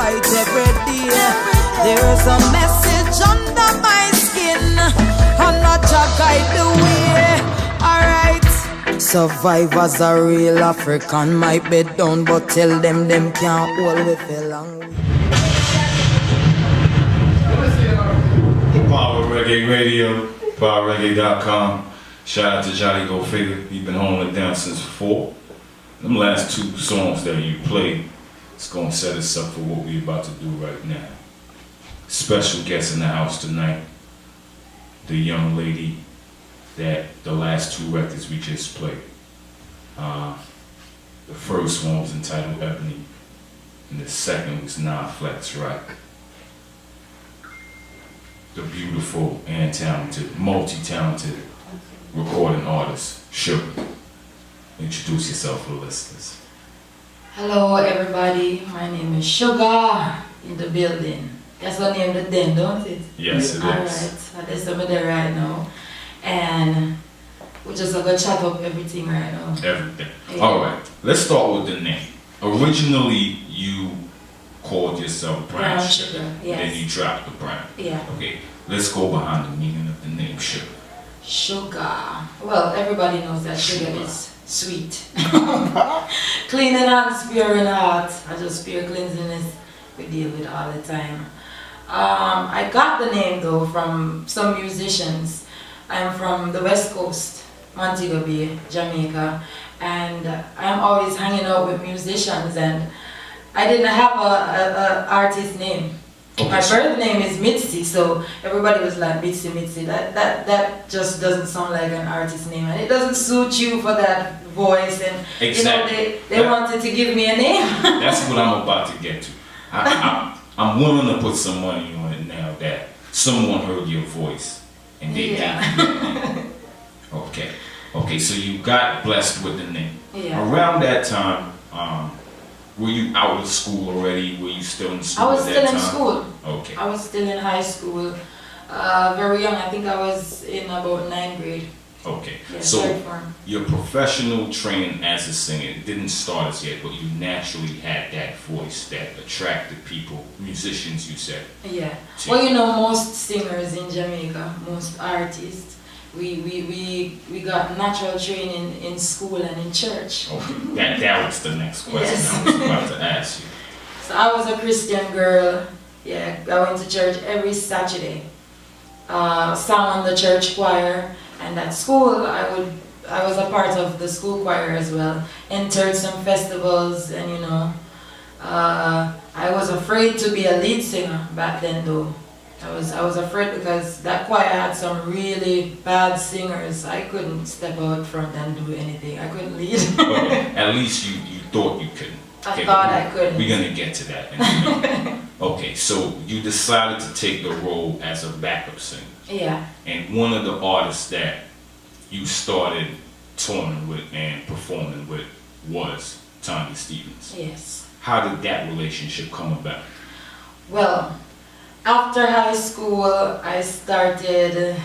fight every day. There's a message under my skin, and not to guide the way. Alright. Survivors are real African, might be down, but tell them can't hold with for long. Power Reggae Radio, PowerReggae.com. Shout out to Johnny Go Figure. He's been holding it down since 4. Them last 2 songs that you played, it's gonna set us up for what we're about to do right now. Special guest in the house tonight, the young lady that the last 2 records we just played. The first one was entitled Ebony, and the second was Non-Flex, right? The beautiful and talented, multi-talented recording artist, Shuga. Introduce yourself for the listeners. Hello everybody, my name is Shuga in the building. That's the name of the den, don't it? Yes, it is. Alright, so that's over there right now. And we're just gonna chat up everything right now. Everything. Yeah. Alright, let's start with the name. Originally, you called yourself Brown Shuga. Yes. Then you dropped the brown. Yeah. Okay, let's go behind the meaning of the name Shuga. Shuga. Well, everybody knows that sugar is sweet. Clean in hands, pure in heart. I just pure cleanliness we deal with all the time. I got the name though from some musicians. I'm from the West Coast, Montego Bay, Jamaica, and I'm always hanging out with musicians, and I didn't have a artist name. My birth name is Mitzi, so everybody was like Mitzi. That just doesn't sound like an artist name, and it doesn't suit you for that voice. And exactly. they wanted to give me a name. That's what I'm about to get to. I'm willing to put some money on it now that someone heard your voice and they gave you a name. Okay, so you got blessed with the name. Yeah. Around that time, were you out of school already? Were you still in school? I was still in school. Okay. I was still in high school. Very young. I think I was in about 9th grade. Okay. Yeah, so third form. your professional training as a singer didn't start as yet, but you naturally had that voice that attracted people, musicians, you said. Yeah. Well, you know, most singers in Jamaica, most artists, we got natural training in school and in church. Okay. That was the next question Yes. I was about to ask you. So I was a Christian girl. Yeah, I went to church every Saturday. Sang on the church choir, and at school I was a part of the school choir as well. Entered some festivals, and I was afraid to be a lead singer back then though. I was afraid because that choir had some really bad singers. I couldn't step out front and do anything. I couldn't lead. Okay. At least you thought you couldn't. I thought I couldn't. We're gonna get to that in a minute. Okay, so you decided to take the role as a backup singer. Yeah. And one of the artists that you started touring with and performing with was Tanya Stephens. Yes. How did that relationship come about? Well, after high school, I started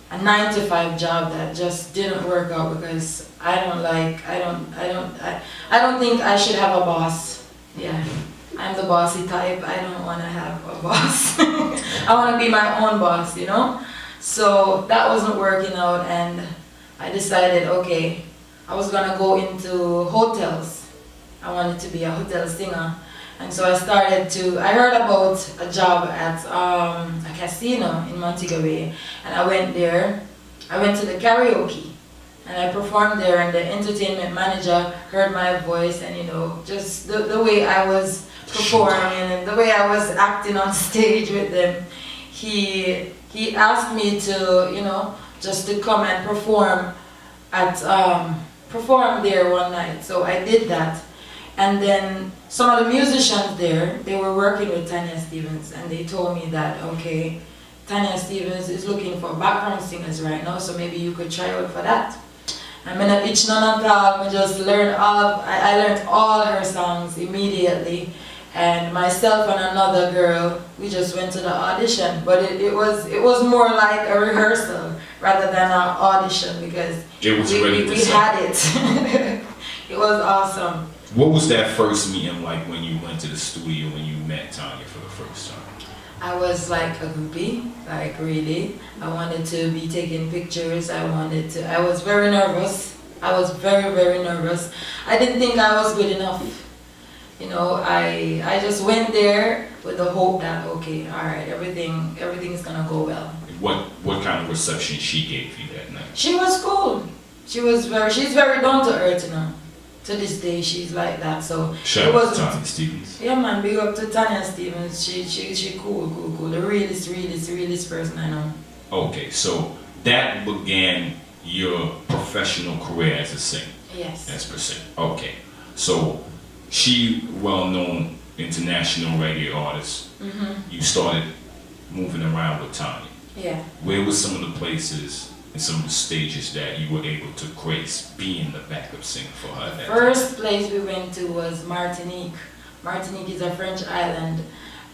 a 9-to-5 job that just didn't work out because I don't think I should have a boss. Yeah. I'm the bossy type. I don't want to have a boss. I want to be my own boss, So that wasn't working out, and I decided, okay, I was gonna go into hotels. I wanted to be a hotel singer. And so I heard about a job at a casino in Montego Bay, and I went there. I went to the karaoke, and I performed there, and the entertainment manager heard my voice, and just the way I was performing and the way I was acting on stage with them, he asked me to, just to come and perform there one night. So I did that. And then some of the musicians there, they were working with Tanya Stephens, and they told me that, okay, Tanya Stephens is looking for background singers right now, so maybe you could try out for that. I'm gonna itch none at all. I just learned I learned all her songs immediately, and myself and another girl, we just went to the audition. But it was more like a rehearsal rather than an audition because we had it. It was awesome. What was that first meeting like when you went to the studio when you met Tanya for the first time? I was like a groupie, like really. I wanted to be taking pictures. I was very nervous. I was very, very nervous. I didn't think I was good enough. You know, I just went there with the hope that, okay, all right, everything is gonna go well. What kind of reception she gave you that night? She was cool. She's very down to earth, you know. To this day, she's like that. So Shout out to Tanya Stevens. Yeah, man, big up to Tanya Stevens. She cool. The realest person I know. Okay, so that began your professional career as a singer. Yes. As per se. Okay, so she well-known international reggae artist. Mm-hmm. You started moving around with Tanya. Yeah. Where were some of the places and some of the stages that you were able to grace being the backup singer for her? The first place we went to was Martinique. Martinique is a French island,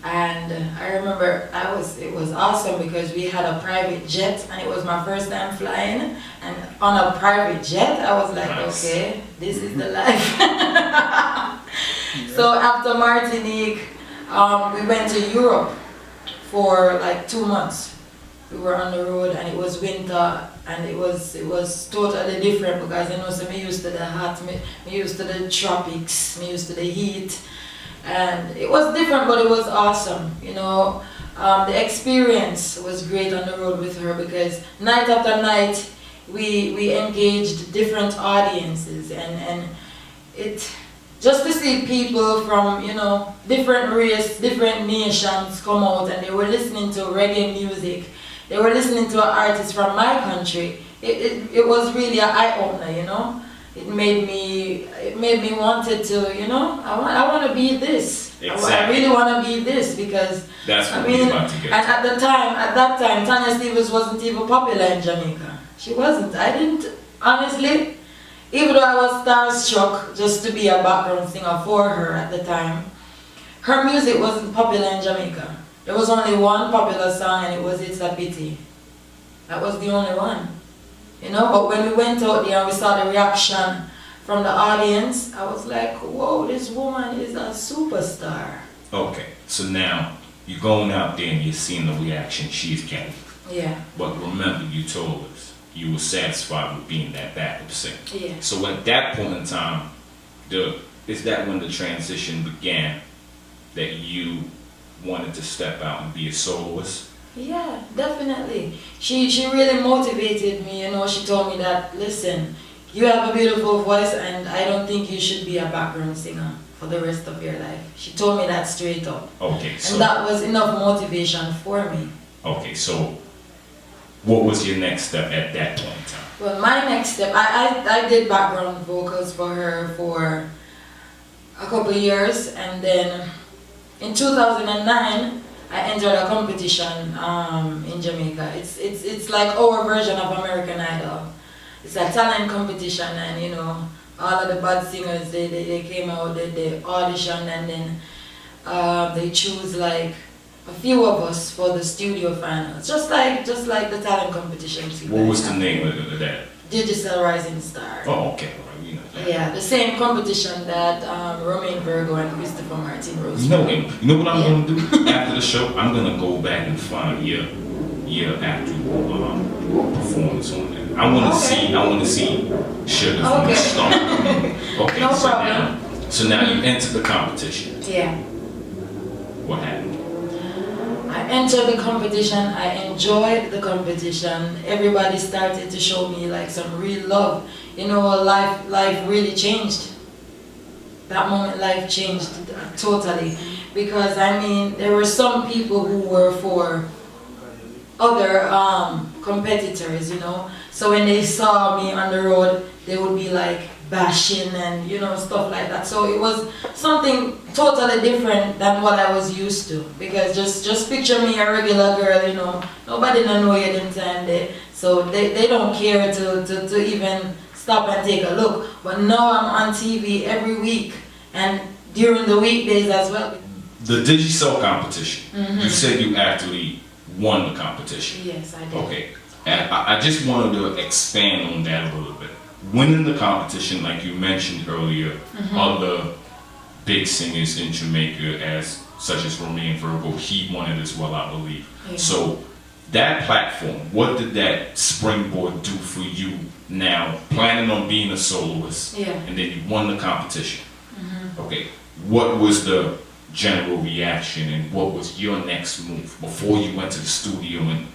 and I remember it was awesome because we had a private jet, and it was my first time flying. And on a private jet, I was like, nice. Okay, this is the life. So after Martinique, we went to Europe for like 2 months. We were on the road and it was winter and it was totally different because you know, so me used to the hot, me used to the tropics, me used to the heat, and it was different but it was awesome, you know. The experience was great on the road with her because night after night we engaged different audiences and it just to see people from, you know, different race, different nations come out and they were listening to reggae music. They were listening to an artist from my country. It was really an eye-opener, you know. It made me wanted to, you know, I want to be this. Exactly. I really want to be this because that's what we want to get. And at that time, Tanya Stevens wasn't even popular in Jamaica. She wasn't. I didn't, honestly, even though I was starstruck just to be a background singer for her at the time, her music wasn't popular in Jamaica. There was only one popular song and it was It's a Pity. That was the only one. You know, but when we went out there and we saw the reaction from the audience, I was like, whoa, this woman is a superstar. Okay, so now you're going out there and you're seeing the reaction she's getting. Yeah. But remember, you told us you were satisfied with being that backup singer. Yeah. So at that point in time, is that when the transition began that you wanted to step out and be a soloist? Yeah, definitely. She really motivated me, you know. She told me that, listen, you have a beautiful voice and I don't think you should be a background singer for the rest of your life. She told me that straight up. Okay, so... And that was enough motivation for me. Okay, so what was your next step at that point in time? Well, my next step, I did background vocals for her for a couple of years, and then in 2009, I entered a competition in Jamaica. It's like our version of American Idol. It's a talent competition, and you know, all of the bad singers they came out, they audition, and then they choose like a few of us for the studio finals, just like the talent competition. What was the name of that? Digital Rising Star. Oh, okay. Right, you know that. Yeah, the same competition that Romain Virgo and Christopher Martin Rose. You know what I'm going to do after the show? I'm going to go back and find your actual performance on that. I want to see Shuga from the start. Okay, no problem. So now you entered the competition. Yeah. What happened? I entered the competition, I enjoyed the competition. Everybody started to show me like some real love. You know, life really changed. That moment life changed totally. Because I mean, there were some people who were for other competitors, you know. So when they saw me on the road, they would be like bashing and, you know, stuff like that. So it was something totally different than what I was used to. Because just picture me a regular girl, you know, nobody don't know you at the time there. So they don't care to even stop and take a look. But now I'm on TV every week and during the weekdays as well. The Digicel competition, you said you actually won the competition. Yes, I did. Okay, and I just wanted to expand on that a little bit. winning the competition, like you mentioned earlier, other big singers in Jamaica, such as Romain Virgo, he won it as well, I believe. Yeah. So that platform, what did that springboard do for you now, planning on being a soloist, and then you won the competition? Okay, what was the general reaction and what was your next move before you went to the studio? And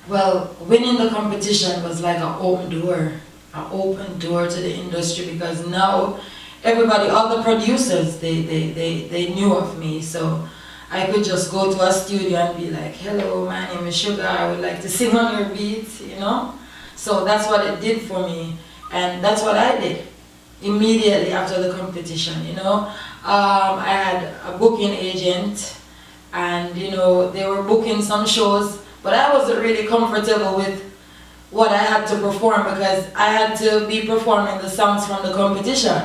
well, winning the competition was like an open door to the industry, because now everybody, all the producers, they knew of me, so I could just go to a studio and be like, hello, my name is Shuga, I would like to sing on your beats, you know? So that's what it did for me, and that's what I did immediately after the competition, you know? I had a booking agent, and you know, they were booking some shows, but I wasn't really comfortable with what I had to perform, because I had to be performing the songs from the competition.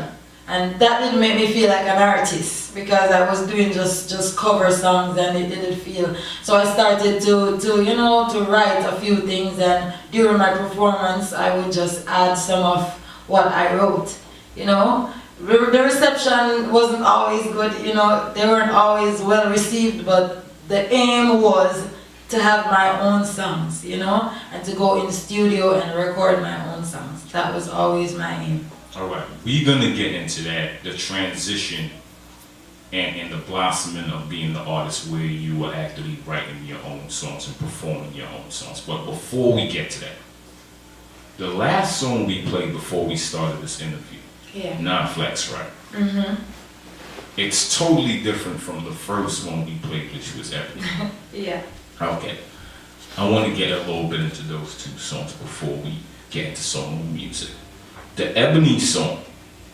And that didn't make me feel like an artist, because I was doing just cover songs and it didn't feel. So I started to write a few things, and during my performance I would just add some of what I wrote, you know. The reception wasn't always good, you know, they weren't always well received, but the aim was to have my own songs, you know, and to go in the studio and record my own songs. That was always my aim. all right, we're gonna get into that, the transition and the blossoming of being the artist where you were actually writing your own songs and performing your own songs. But before we get to that, the last song we played before we started this interview, Non-Flex, right? Mm-hmm. It's totally different from the first one we played, which was Ebony. Yeah. Okay. I want to get a little bit into those two songs before we get into some music. The Ebony song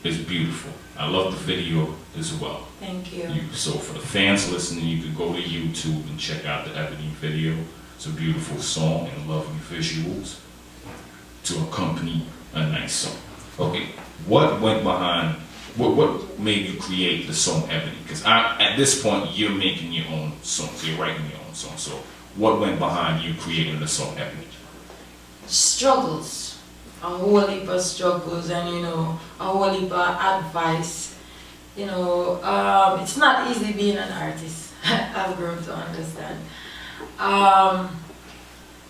is beautiful. I love the video as well. Thank you. So for the fans listening, you can go to YouTube and check out the Ebony video. It's a beautiful song and lovely visuals to accompany a nice song. Okay, what went behind, what made you create the song Ebony? Because at this point, you're making your own songs, you're writing your own songs. So what went behind you creating the song Ebony? Struggles. A whole heap of struggles, and you know, a whole heap of advice. You know, it's not easy being an artist. I've grown to understand.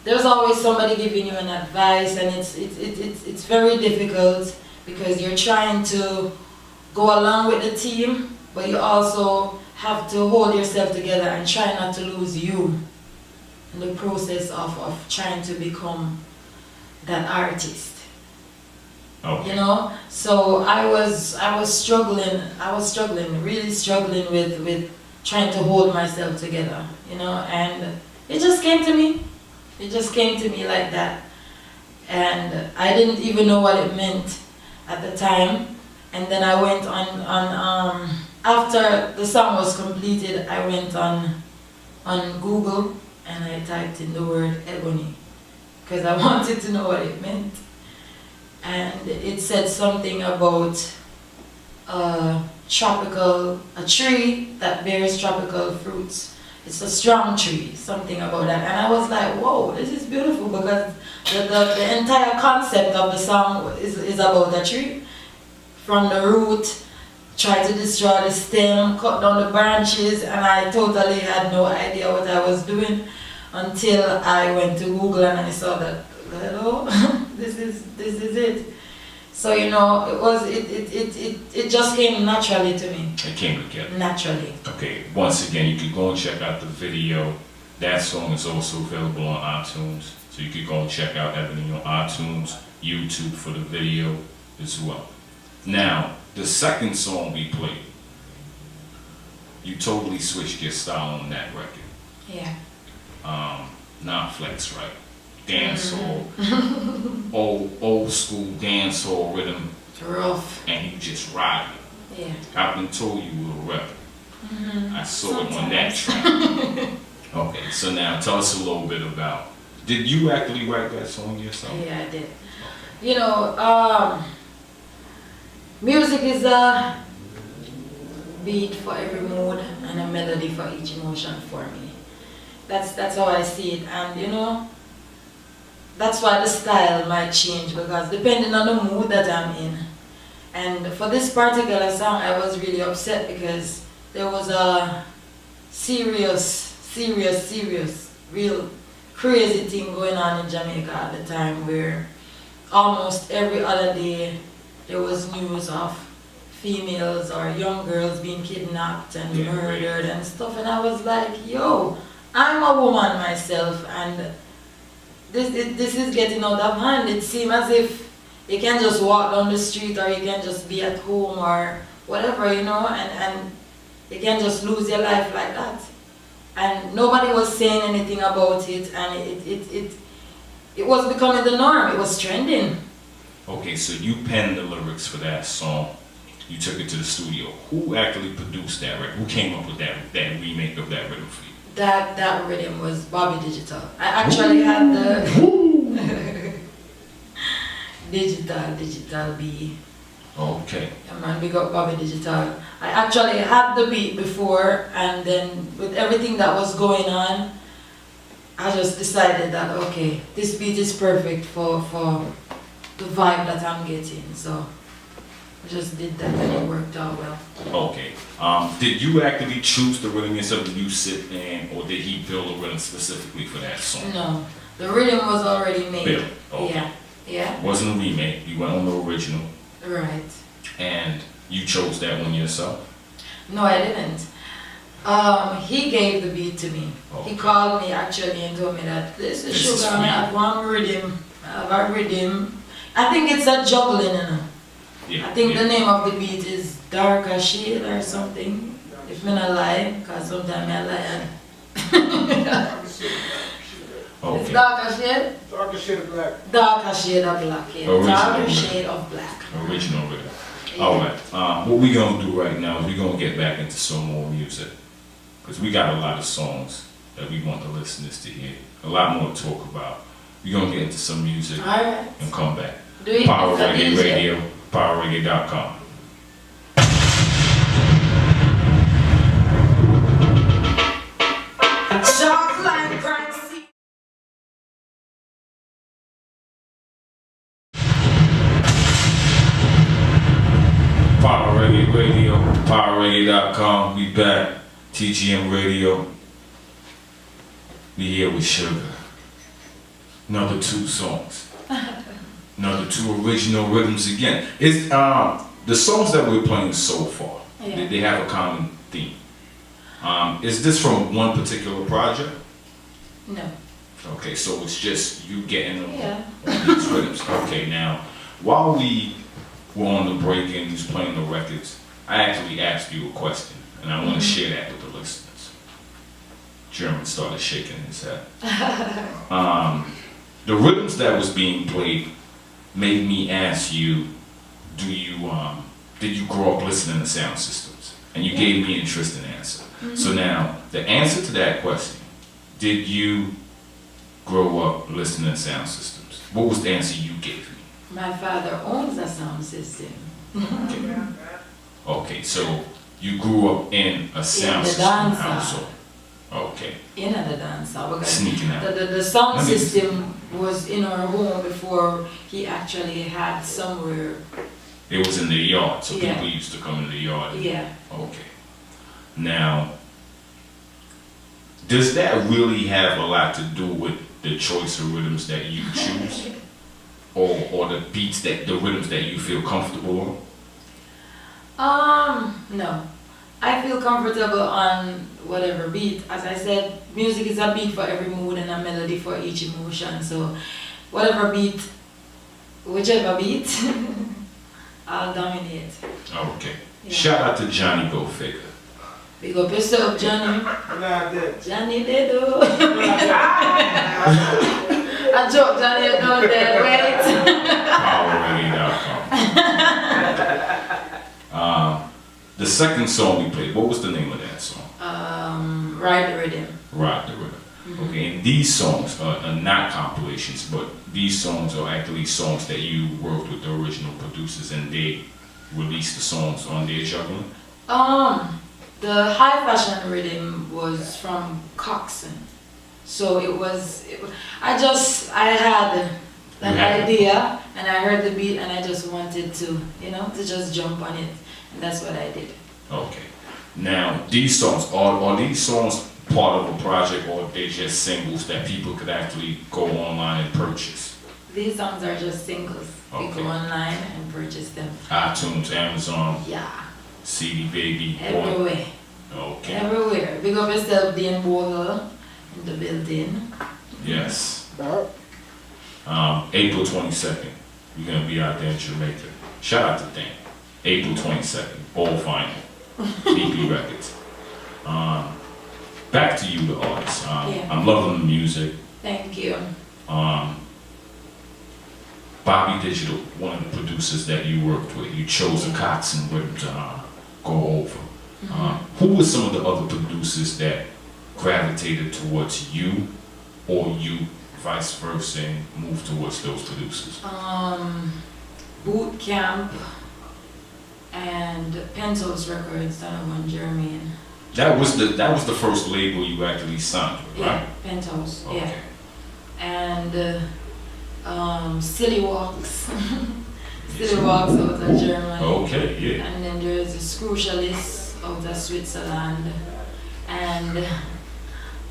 There's always somebody giving you an advice, and it's very difficult, because you're trying to go along with the team, but you also have to hold yourself together and try not to lose you in the process of trying to become that artist. Okay. You know, so I was struggling, really struggling with trying to hold myself together, you know, and it just came to me. It just came to me like that. And I didn't even know what it meant at the time. And then I went on after the song was completed, I went on Google and I typed in the word ebony, because I wanted to know what it meant. And it said something about a tree that bears tropical fruits. It's a strong tree, something about that. And I was like, whoa, this is beautiful, because the entire concept of the song is about a tree. From the root, try to destroy the stem, cut down the branches, and I totally had no idea what I was doing until I went to Google and I saw that, hello, this is it. So you know, it just came naturally to me. It came together. Naturally. Okay, once again, you can go and check out the video. That song is also available on iTunes. So you can go and check out Ebony on iTunes, YouTube for the video as well. Now, the second song we played, you totally switched your style on that record. Yeah. Non-Flex, right? Dancehall, old school dancehall rhythm. Rough. And you just ride it. Yeah. I've been told you were a rapper. I saw it on that track. Okay, so now tell us a little bit about, did you actually write that song yourself? Yeah, I did. You know, music is a beat for every mood and a melody for each emotion for me. That's how I see it. And you know, that's why the style might change, because depending on the mood that I'm in. And for this particular song, I was really upset because there was a serious, real crazy thing going on in Jamaica at the time, where almost every other day there was news of females or young girls being kidnapped and murdered and stuff, and I was like, yo, I'm a woman myself, and this is getting out of hand. It seems as if you can just walk down the street, or you can just be at home or whatever, you know, and you can just lose your life like that. And nobody was saying anything about it, and it was becoming the norm. It was trending. Okay, so you penned the lyrics for that song. You took it to the studio. Who actually produced that record? Who came up with that remake of that rhythm for you? That rhythm was Bobby Digital. I actually had the digital B. Okay. Yeah, man, big up Bobby Digital. I actually had the beat before, and then with everything that was going on, I just decided that, okay, this beat is perfect for the vibe that I'm getting. So I just did that, and it worked out well. Okay. Did you actually choose the rhythm yourself? Did you sit in, or did he build a rhythm specifically for that song? No, the rhythm was already made. Built. Okay. Yeah, yeah. Wasn't a remake. You went on the original. Right. And you chose that one yourself? No, I didn't. He gave the beat to me. Okay. He called me actually and told me that this is Shuga, I have one rhythm. I have a rhythm. I think it's a juggling, you know. Yeah, I think the name of the beat is Darker Shade or something. If me not lie, because sometimes I lie. Okay. It's Darker Shade? Darker shade of black. Darker Shade of Black, yeah. Darker Shade of Black. Original rhythm. Yeah. Alright, what we're going to do right now is we're going to get back into some more music. Because we got a lot of songs that we want the listeners to hear. A lot more to talk about. We're going to get into some music Alright. and come back. Do it. Power Reggae Radio, PowerReggae.com. Sharp line crime scene. Power Reggae Radio, PowerReggae.com. We back. TGM Radio. We here with Shuga. Another 2 songs. Another 2 original rhythms again. Is the songs that we're playing so far, Yeah. they have a common theme. Is this from one particular project? No. Okay, so it's just you getting them Yeah. on these rhythms. Okay, now, while we were on the break and he was playing the records, I actually asked you a question, and I want to share that with the listeners. German started shaking his head. The rhythms that was being played made me ask you, did you grow up listening to sound systems? And you gave me an interesting answer. So now, the answer to that question, did you grow up listening to sound systems? What was the answer you gave me? My father owns a sound system. Okay, so you grew up in a sound the system dance household. Okay. In the dance hall, because Sneaking out. the sound system was in our home before he actually had somewhere. It was in the yard, so Yeah. people used to come in the yard. Yeah. Okay. Now, does that really have a lot to do with the choice of rhythms that you choose? Or the beats the rhythms that you feel comfortable on? No. I feel comfortable on whatever beat. As I said, music is a beat for every mood and a melody for each emotion. So whatever beat, whichever beat, I'll dominate. Okay. Yeah. Shout out to Johnny Go Figure. Big up yourself, Johnny. Johnny Dedo. A joke, Johnny, you know that, PowerReggae.com. The second song we played, what was the name of that song? Ride the Rhythm. Ride the Rhythm. Okay, and these songs are not compilations, but these songs are actually songs that you worked with the original producers and they released the songs on their juggling? The High Fashion Rhythm was from Coxon. So I had an idea and I heard the beat and I just wanted to, to just jump on it. And that's what I did. Okay. Now, these songs, are these songs part of a project or are they just singles that people could actually go online and purchase? These songs are just singles. Okay. You go online and purchase them. iTunes, Amazon, Yeah. CD Baby. Everywhere. Okay. Everywhere. Big up yourself, Dean Bogle, in the building. Yes. April 22nd, you're going to be out there in Jamaica. Shout out to Dan. April 22nd, all final. EP Records. Back to you, the artist. I'm loving the music. Thank you. Bobby Digital, one of the producers that you worked with, you chose a Coxon rhythm to go over. Who were some of the other producers that gravitated towards you, or you vice versa and moved towards those producers? Boot Camp and Pentos Records, Donovan Jermaine. That was the first label you actually signed with, right? Yeah, Pentos. Okay. Yeah. And Silly Walks. Silly Walks out of Germany. Okay, yeah. And then there's the Crucialist out of Switzerland. And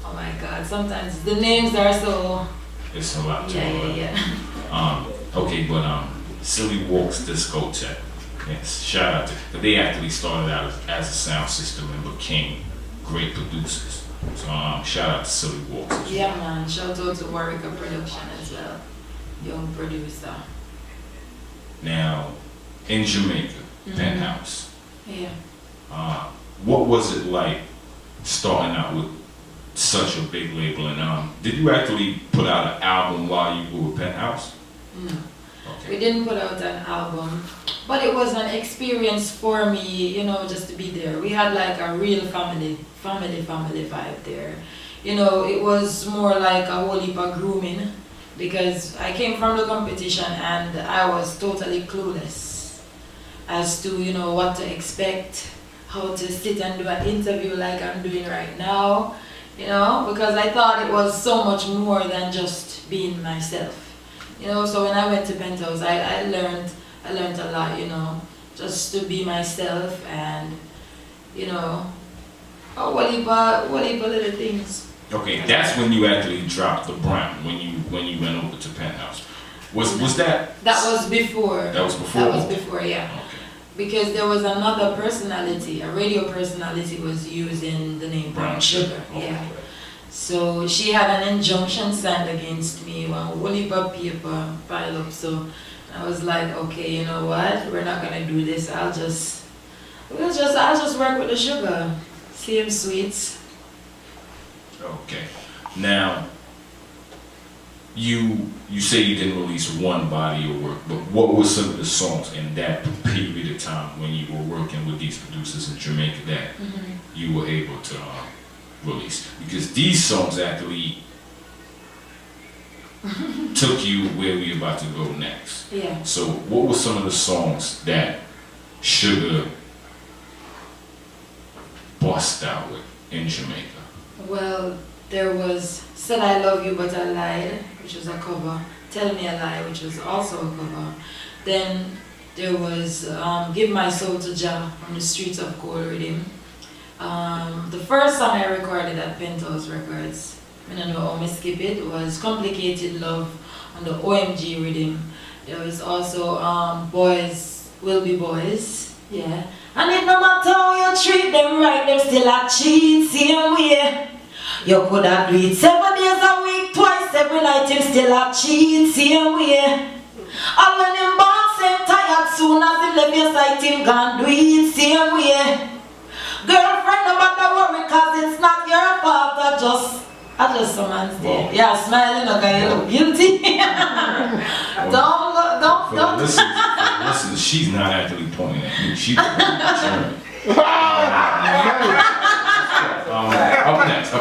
oh my God, sometimes the names are so. It's a lot to Yeah. Okay, but Silly Walks Discotheque. Yes, shout out to, but they actually started out as a sound system and became great producers. So shout out to Silly Walks. Yeah, man. Shout out to Warwick Production as well. Young producer. Now, in Jamaica, Penthouse. Yeah. What was it like starting out with such a big label? And did you actually put out an album while you were with Penthouse? No. Okay. We didn't put out an album, but it was an experience for me, just to be there. We had like a real family vibe there. It was more like a whole heap of grooming, because I came from the competition and I was totally clueless as to, what to expect, how to sit and do an interview like I'm doing right now, because I thought it was so much more than just being myself. So when I went to Penthouse, I learned a lot, just to be myself and, what heap of little things. Okay, that's when you actually dropped the brand, when you went over to Penthouse. Was that? That was before. That was before? That was before, yeah. Okay. Because there was another personality, a radio personality was using the name Brown Sugar. Okay. Yeah. So she had an injunction signed against me, one whole heap of paper piled up. So I was like, okay, you know what? We're not gonna do this. I'll just work with the Sugar. Same sweets. Okay. Now, you say you didn't release one body of work, but what were some of the songs in that period of time when you were working with these producers in Jamaica that you were able to release? Because these songs actually took you where we're about to go next. Yeah. So what were some of the songs that Shuga bust out with in Jamaica? Well, there was Said I Love You But I Lied, which was a cover. Tell Me a Lie, which was also a cover. Then there was Give My Soul to Jah from the Streets of Gold Rhythm. The first song I recorded at Penthouse Records, I don't know how I skip it, was Complicated Love on the OMG Rhythm. There was also Boys Will Be Boys, yeah. And it no matter how you treat them right, them still a cheat same way. You could have do it 7 days a week, twice every night, him still a cheat same way. And when him boss him tired, soon as he left your sight, him gone do it same way. Girlfriend, no matter worry, cause it's not your fault, I just someone's there. Yeah, smiling, okay, you look guilty. Don't. Listen, she's not actually pointing at me. She's pointing at me. Up next,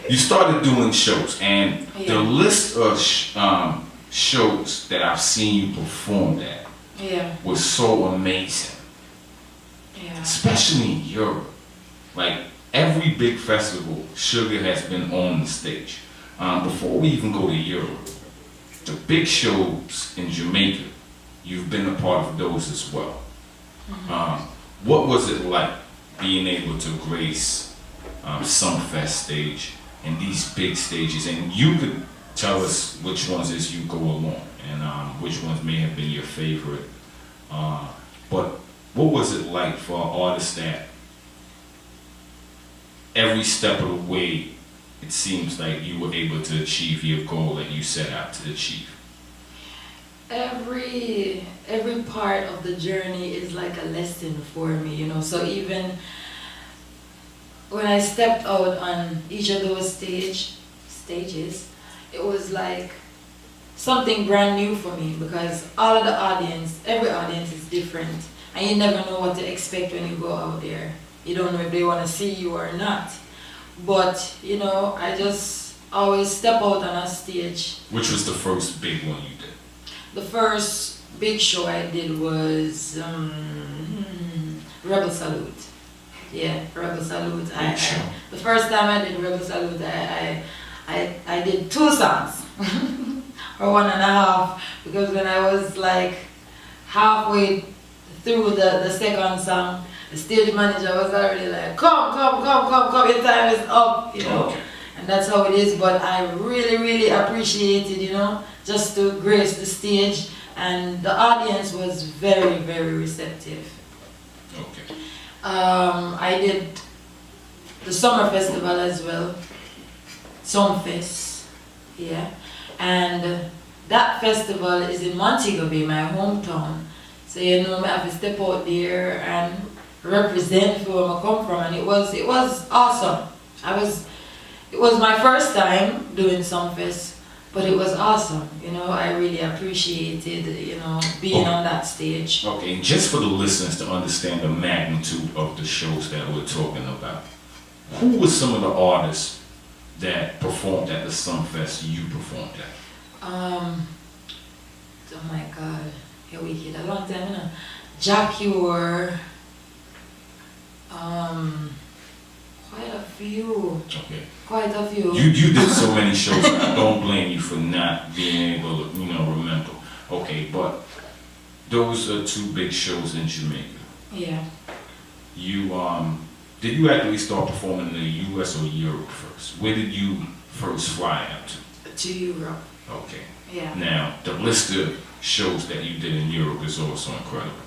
you started doing shows, and the list of shows that I've seen you perform at was so amazing. Yeah. especially in Europe. Like every big festival, Shuga has been on the stage. Before we even go to Europe, the big shows in Jamaica, you've been a part of those as well. What was it like being able to grace Summerfest stage and these big stages? And you could tell us which ones as you go along and which ones may have been your favorite. But what was it like for artists that every step of the way it seems like you were able to achieve your goal that you set out to achieve? Every part of the journey is like a lesson for me, you know. So even when I stepped out on each of those stages, it was like something brand new for me, because all of the audience, every audience is different, and you never know what to expect when you go out there. You don't know if they want to see you or not. But, you know, I just always step out on a stage. Which was the first big one you did? The first big show I did was Rebel Salute. Yeah, Rebel Salute. The first time I did Rebel Salute, I did 2 songs, or 1.5, because when I was like halfway through the second song, the stage manager was already like, come, your time is up, you know. Okay. And that's how it is, but I really appreciated, you know, just to grace the stage, and the audience was very receptive. Okay. I did the summer festival as well, Sumfest, yeah, and that festival is in Montego Bay, my hometown. So you know, I have to step out there and represent for where I come from, and it was awesome. It was my first time doing Sumfest, but it was awesome. You know, I really appreciated, you know, being on that stage. Okay, and just for the listeners to understand the magnitude of the shows that we're talking about, who were some of the artists that performed at the Sumfest you performed at? Oh my God, here we get a long time, you know. Jacure, quite a few. Okay. Quite a few. You did so many shows, I don't blame you for not being able to, you know, remember. Okay, but those are 2 big shows in Jamaica. Yeah. You did you actually start performing in the US or Europe first? Where did you first fly out to? To Europe. Okay. Yeah. Now, the list of shows that you did in Europe is also incredible.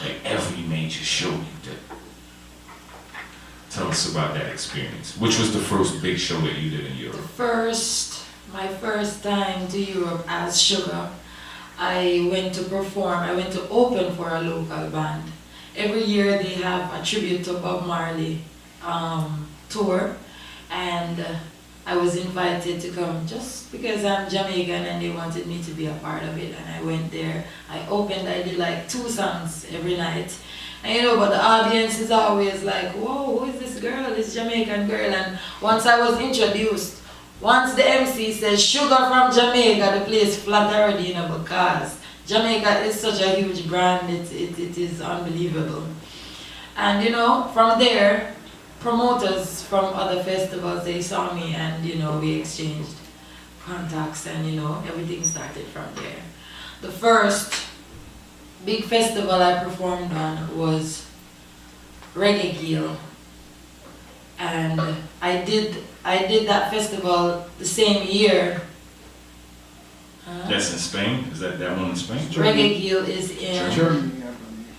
Like every major show you did. Tell us about that experience. Which was the first big show that you did in Europe? My first time to Europe as Shuga, I went to perform, I went to open for a local band. Every year they have a tribute to Bob Marley tour, and I was invited to come just because I'm Jamaican and they wanted me to be a part of it, and I went there. I opened, I did like 2 songs every night. And you know, but the audience is always like, whoa, who is this girl, this Jamaican girl? And once I was introduced, once the MC says Shuga from Jamaica, the place flat already, you know, because Jamaica is such a huge brand, it is unbelievable. And you know, from there, promoters from other festivals, they saw me, and you know, we exchanged contacts, and you know, everything started from there. The first big festival I performed on was Reggae, and I did that festival the same year. That's in Spain? Is that one in Spain? Reggae is in Germany.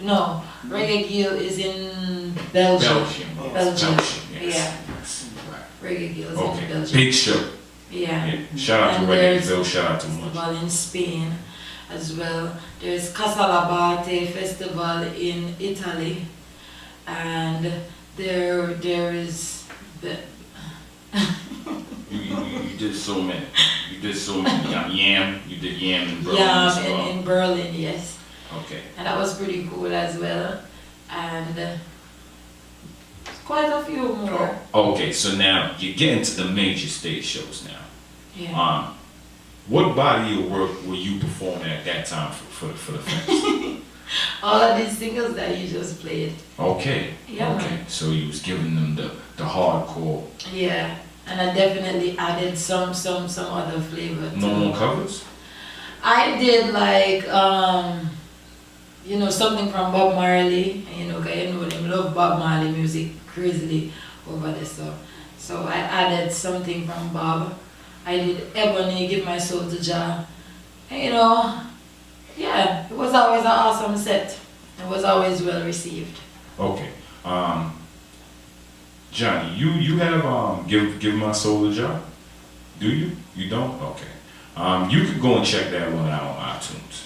No, Reggae is in Belgium. Belgium. Yes. Yeah. Reggae is Okay. in Belgium. Big show. Yeah. Shout out to Reggae, shout out to Much. Festival in Spain as well. There's Casalabate Festival in Italy, and there is the you did so many. You did so many. Yam. You did Yam in Berlin as well. in Berlin, yes. Okay. And that was pretty cool as well. And quite a few more. Oh, okay, so now you're getting to the major stage shows now. Yeah. What body of work were you performing at that time for the fest? All of these singles that you just played. Okay. Yeah, okay. man. So you was giving them the hardcore. Yeah, and I definitely added some other flavor. No more covers? I did like something from Bob Marley. You know them love Bob Marley music crazily over there. So I added something from Bob. I did Ebony, Give My Soul to Jah. Yeah, it was always an awesome set. It was always well received. Okay. Johnny, you have Give My Soul to Jah? Do you? You don't? Okay. You could go and check that one out on iTunes.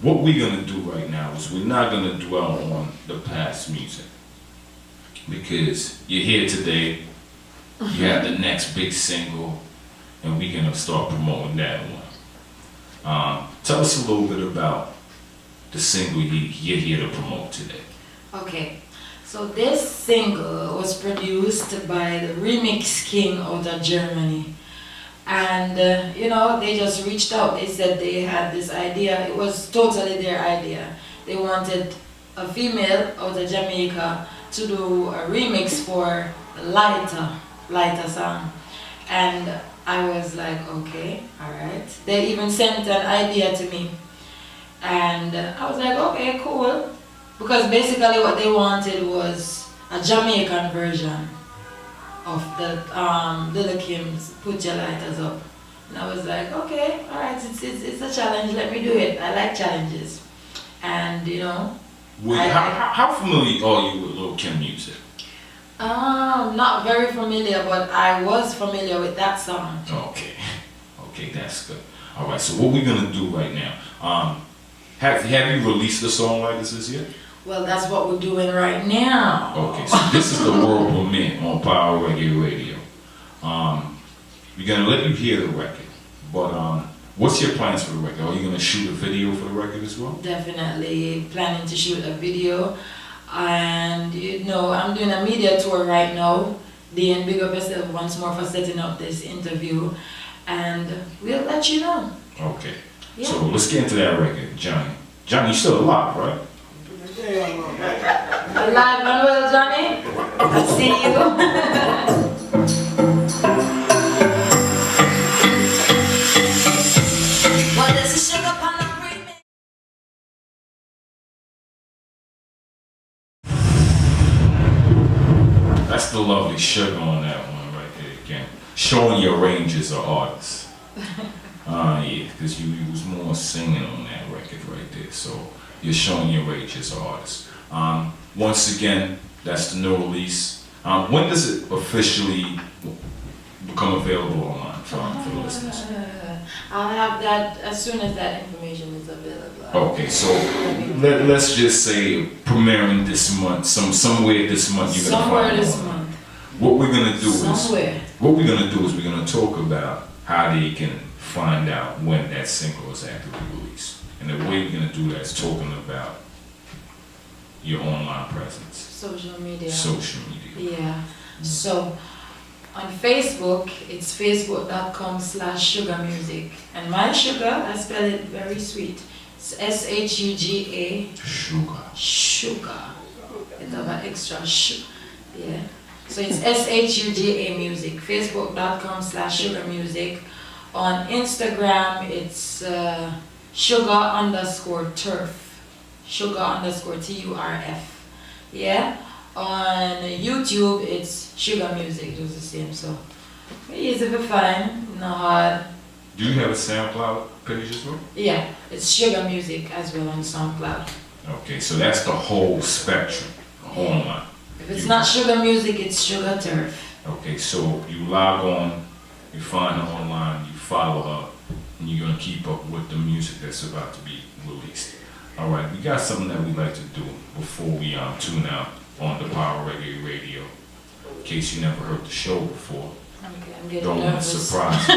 What we're gonna do right now is we're not gonna dwell on the past music, because you're here today, you have the next big single, and we're gonna start promoting that one. Tell us a little bit about the single you're here to promote today. Okay, so this single was produced by the Remix King out of Germany. And, they just reached out. They said they had this idea. It was totally their idea. They wanted a female out of Jamaica to do a remix for the Lighter song. And I was like, okay, all right. They even sent an idea to me. And I was like, okay, cool. Because basically what they wanted was a Jamaican version of the Lil' Kim's Put Your Lighters Up. And I was like, okay, all right, it's a challenge, let me do it. I like challenges. And how familiar are you with Lil' Kim music? Not very familiar, but I was familiar with that song. Okay, that's good. All right, so what we're gonna do right now? Have you released the song like this yet? Well, that's what we're doing right now. Okay, so this is the world premiere on Power Reggae Radio. We're gonna let you hear the record, but what's your plans for the record? Are you gonna shoot a video for the record as well? Definitely planning to shoot a video, and I'm doing a media tour right now. Dean, big up yourself once more for setting up this interview, and we'll let you know. Okay, yeah. So let's get into that record, Johnny. Johnny, you're still alive, right? Alive and well, Johnny. I see you. Well, this is Shuga upon the remix. That's the lovely Shuga on that one right there again. Showing your range as an artist. Yeah, because you was more singing on that record right there. So you're showing your range as an artist. Once again, that's the new release. When does it officially become available online for the listeners? I'll have that as soon as that information is available. Okay, so let's just say premiering this month, somewhere this month you're gonna somewhere find this it. month. What we're gonna do Somewhere. we're gonna talk about how they can find out when that single is actively released. And the way we're gonna do that is talking about your online presence. Social media. Social media. Yeah. So on Facebook, it's facebook.com/ShugaMusic. And my Shuga, I spell it very sweet. It's SHUGA. Shuga. Shuga. It's have an extra sh. Yeah. So it's SHUGA Music. Facebook.com/ShugaMusic. On Instagram, it's Shuga_turf. Shuga_TURF. Yeah. On YouTube, it's Shuga Music. It's the same. So easy to find. Not hard. Do you have a SoundCloud page as well? Yeah, it's Shuga Music as well on SoundCloud. Okay, so that's the whole spectrum, the whole line. If it's not Shuga Music, it's Shuga Turf. Okay, so you log on, you find her online, you follow her, and you're gonna keep up with the music that's about to be released. All right, we got something that we like to do before we tune out on the Power Reggae Radio. In case you never heard the show before, I'm getting don't want to nervous. surprise you.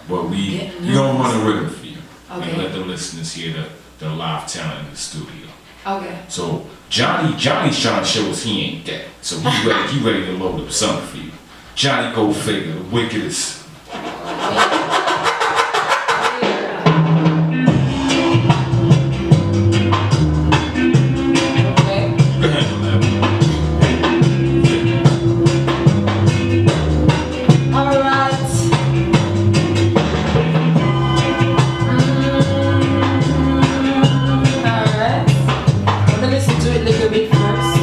But we're gonna run a rhythm for you Okay. and let the listeners hear the live talent in the studio. Okay. So Johnny's trying to show us he ain't that. So he ready to load up something for you. Johnny Go Figure, the wickedest. little bit first.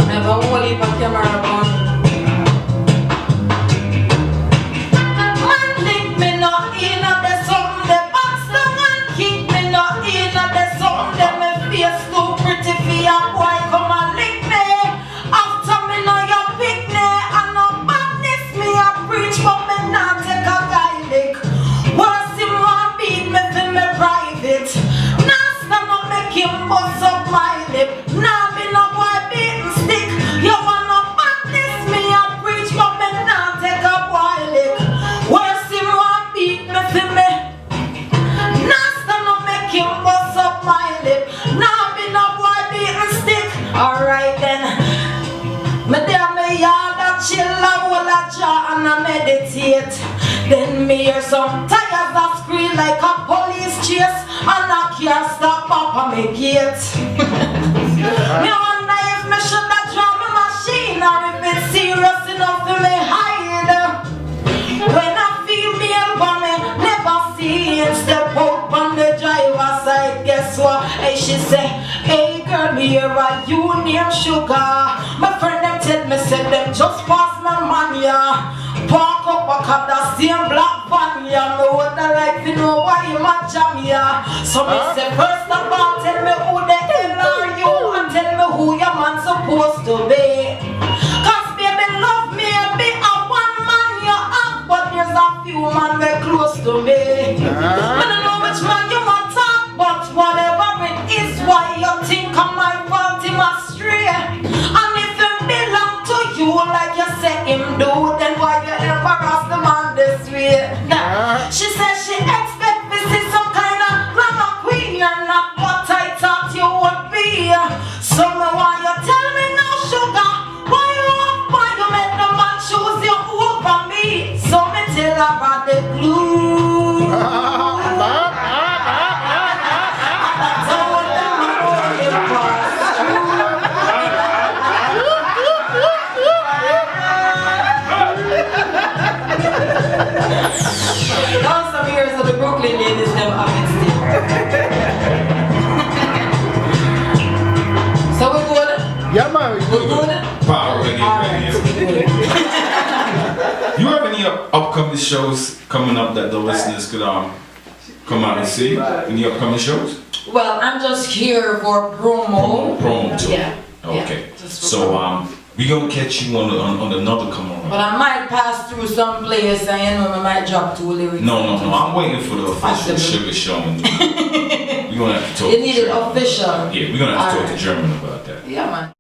Never hold it on camera on. Man think me not in a the something the box down and kick me not in a the something me face too pretty for a boy come and lick me. After me know you pick me and no badness me a preach but me not take a guy lick. Worse him want beat me for me private. Nah stand up make him bust up my lip. Nah be no boy beating stick. You want no badness me a preach but me not take a boy lick. Worse him want beat me for me. Nah stand up make him bust up my lip. Nah be no boy beating stick. Alright then. Me there me yard a chill a whole a jaw and a meditate. Then me hear some tires that scream like a police chase and a car stop up on me gate. Me wonder if me should have drawn my machine or if it's serious enough for me hide. When a female woman never see it step out on the driver's side, guess what? Hey, she say, hey girl, me hear a you name Shuga. My friend them tell me, said them just pass my money, yeah. Park up a car that same black van, yeah. Me wouldn't like to know why you my jam, yeah. So me say, first of all, tell me who the hell are you and tell me who your man supposed to be. Cause baby love me, be a one man you have, but there's a few man very close to me. I don't know which man you want talk, but whatever it is, why you think I might fault him astray. And if him belong to you like you say him do, then why you ever ask the man this way? She says she expect to see some kind of glamour queen, you're not what I thought you would be. So me why you tell me now, Shuga? Why you make the man choose you over me? So me tell her about the glue. Now some years of the Brooklyn ladies them have it still. So we good? Yeah, man. We good? Power Reggae Alright, Radio. we good. You have any upcoming shows coming up that the listeners could come out and see? Any upcoming shows? Well, I'm just here for promo. Promo too. Yeah. Okay. Yeah, just for So promo. we gonna catch you on another come around. But I might pass through some place and you know I might drop two lyrics. No. I'm waiting for the official Possible. Sugar show. And we're gonna have to talk. You need to it German. official. Yeah, we're gonna have to talk Alright. to German about that. Yeah, man.